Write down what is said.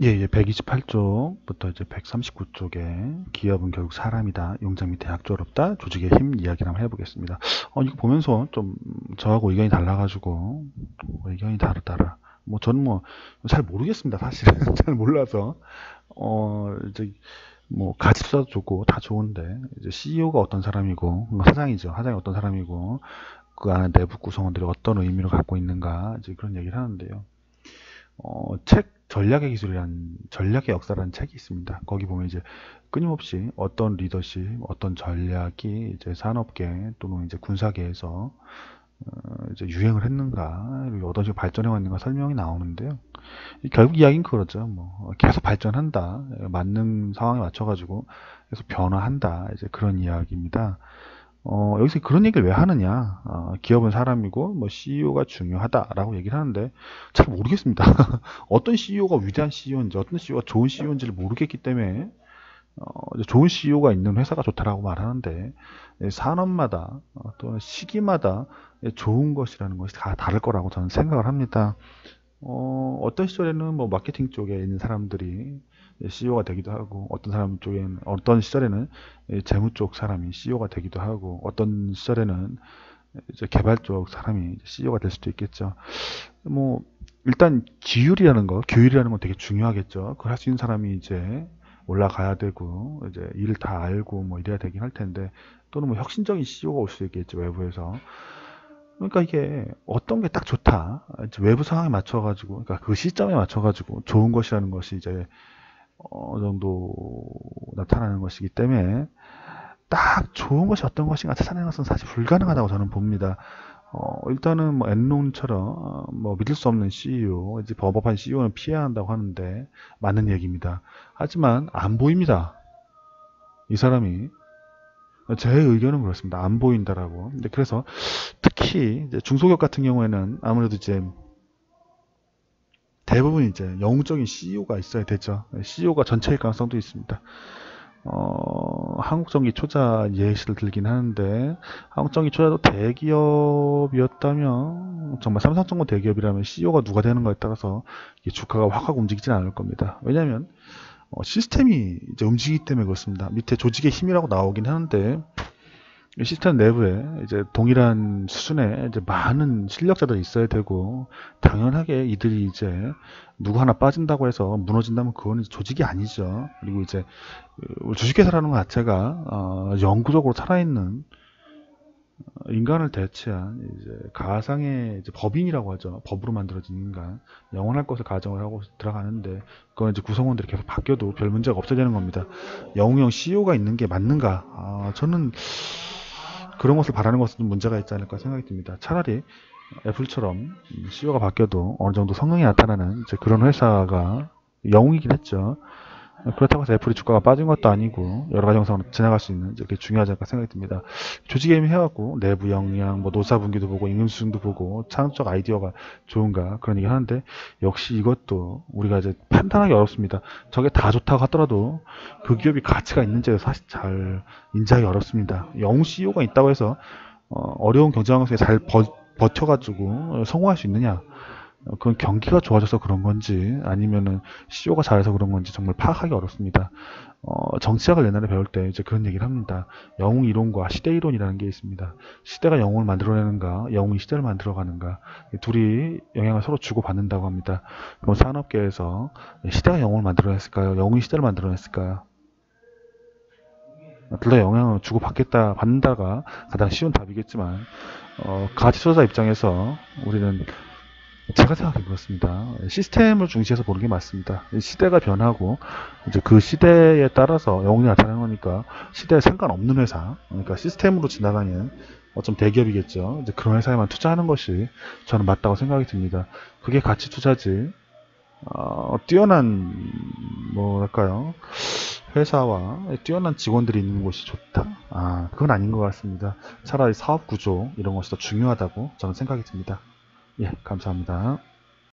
예, 예, 128쪽부터 이제 139쪽에 기업은 결국 사람이다. 용장 및 대학 졸업다. 조직의 힘 이야기를 한번 해보겠습니다. 이거 보면서 좀 저하고 의견이 달라가지고 의견이 다르더라. 뭐 저는 뭐 잘 모르겠습니다. 사실은 잘 몰라서 이제 뭐 가집사도 좋고 다 좋은데 이제 CEO가 어떤 사람이고 사장이죠. 사장이 어떤 사람이고 그 안에 내부 구성원들이 어떤 의미를 갖고 있는가 이제 그런 얘기를 하는데요. 전략의 기술이란 전략의 역사라는 책이 있습니다. 거기 보면 이제 끊임없이 어떤 리더십, 어떤 전략이 이제 산업계 또는 이제 군사계에서 이제 유행을 했는가, 그리고 어떤 식으로 발전해 왔는가 설명이 나오는데요. 결국 이야기는 그러죠. 뭐 계속 발전한다, 맞는 상황에 맞춰가지고 계속 변화한다, 이제 그런 이야기입니다. 여기서 그런 얘기를 왜 하느냐? 기업은 사람이고, 뭐, CEO가 중요하다라고 얘기를 하는데, 잘 모르겠습니다. 어떤 CEO가 위대한 CEO인지, 어떤 CEO가 좋은 CEO인지를 모르겠기 때문에, 이제 좋은 CEO가 있는 회사가 좋다라고 말하는데, 산업마다, 또는 시기마다 좋은 것이라는 것이 다 다를 거라고 저는 생각을 합니다. 어떤 시절에는 뭐 마케팅 쪽에 있는 사람들이 CEO가 되기도 하고 어떤 시절에는 재무 쪽 사람이 CEO가 되기도 하고 어떤 시절에는 이제 개발 쪽 사람이 CEO가 될 수도 있겠죠. 뭐 일단 교율이라는 건 되게 중요하겠죠. 그걸 할 수 있는 사람이 이제 올라가야 되고 이제 일을 다 알고 뭐 이래야 되긴 할 텐데 또는 뭐 혁신적인 CEO가 올 수도 있겠죠, 외부에서. 그러니까 이게 어떤 게 딱 좋다. 이제 외부 상황에 맞춰가지고, 그러니까 그 시점에 맞춰가지고 좋은 것이라는 것이 이제 어느 정도 나타나는 것이기 때문에 딱 좋은 것이 어떤 것인가 찾아내는 것은 사실 불가능하다고 저는 봅니다. 일단은 뭐 엔론처럼 뭐 믿을 수 없는 CEO, 이제 버벅한 CEO는 피해야 한다고 하는데 맞는 얘기입니다. 하지만 안 보입니다. 이 사람이. 제 의견은 그렇습니다. 안 보인다라고. 근데 그래서 특히 이제 중소기업 같은 경우에는 아무래도 이제 대부분 이제 영웅적인 CEO가 있어야 되죠. CEO가 전체일 가능성도 있습니다. 한국전기초자 예시를 들긴 하는데 한국전기초자도 대기업이었다면 정말 삼성 정도 대기업이라면 CEO가 누가 되는가에 따라서 주가가 확 움직이진 않을 겁니다. 왜냐하면 시스템이 이제 움직이기 때문에 그렇습니다. 밑에 조직의 힘이라고 나오긴 하는데 시스템 내부에 이제 동일한 수준의 이제 많은 실력자들이 있어야 되고 당연하게 이들이 이제 누구 하나 빠진다고 해서 무너진다면 그거는 조직이 아니죠. 그리고 이제 주식회사라는 것 자체가 영구적으로 살아있는 인간을 대체한 이제 가상의 이제 법인이라고 하죠. 법으로 만들어진 인간, 영원할 것을 가정을 하고 들어가는데 그건 이제 구성원들이 계속 바뀌어도 별 문제가 없어야 되는 겁니다. 영웅형 CEO가 있는 게 맞는가? 저는 그런 것을 바라는 것은 문제가 있지 않을까 생각이 듭니다. 차라리 애플처럼 CEO가 바뀌어도 어느 정도 성능이 나타나는 이제 그런 회사가 영웅이긴 했죠. 그렇다고 해서 애플이 주가가 빠진 것도 아니고 여러 가지 영상으로 지나갈 수 있는 이게 중요하지 않을까 생각이 듭니다. 조직게임 해갖고 내부 역량, 뭐 노사 분기도 보고 임금 수준도 보고 창조적 아이디어가 좋은가 그런 얘기 하는데 역시 이것도 우리가 이제 판단하기 어렵습니다. 저게 다 좋다고 하더라도 그 기업이 가치가 있는지 사실 잘 인지하기 어렵습니다. 영웅 CEO가 있다고 해서 어려운 경제 환경에 잘 버텨가지고 성공할 수 있느냐? 그건 경기가 좋아져서 그런 건지 아니면은 CEO가 잘해서 그런 건지 정말 파악하기 어렵습니다. 정치학을 옛날에 배울 때 이제 그런 얘기를 합니다. 영웅 이론과 시대 이론이라는 게 있습니다. 시대가 영웅을 만들어내는가, 영웅이 시대를 만들어가는가, 둘이 영향을 서로 주고받는다고 합니다. 그럼 산업계에서 시대가 영웅을 만들어냈을까요? 영웅이 시대를 만들어냈을까요? 둘 다 영향을 주고받겠다, 받는다가 가장 쉬운 답이겠지만, 가치투자 입장에서 우리는 제가 생각해 그렇습니다. 시스템을 중시해서 보는 게 맞습니다. 시대가 변하고 이제 그 시대에 따라서 영웅이 나타나는 거니까 시대에 상관없는 회사, 그러니까 시스템으로 지나가는 어쩜 대기업이겠죠. 이제 그런 회사에만 투자하는 것이 저는 맞다고 생각이 듭니다. 그게 가치 투자지. 뛰어난 뭐랄까요? 회사와 뛰어난 직원들이 있는 곳이 좋다? 그건 아닌 것 같습니다. 차라리 사업 구조 이런 것이 더 중요하다고 저는 생각이 듭니다. 예, 감사합니다.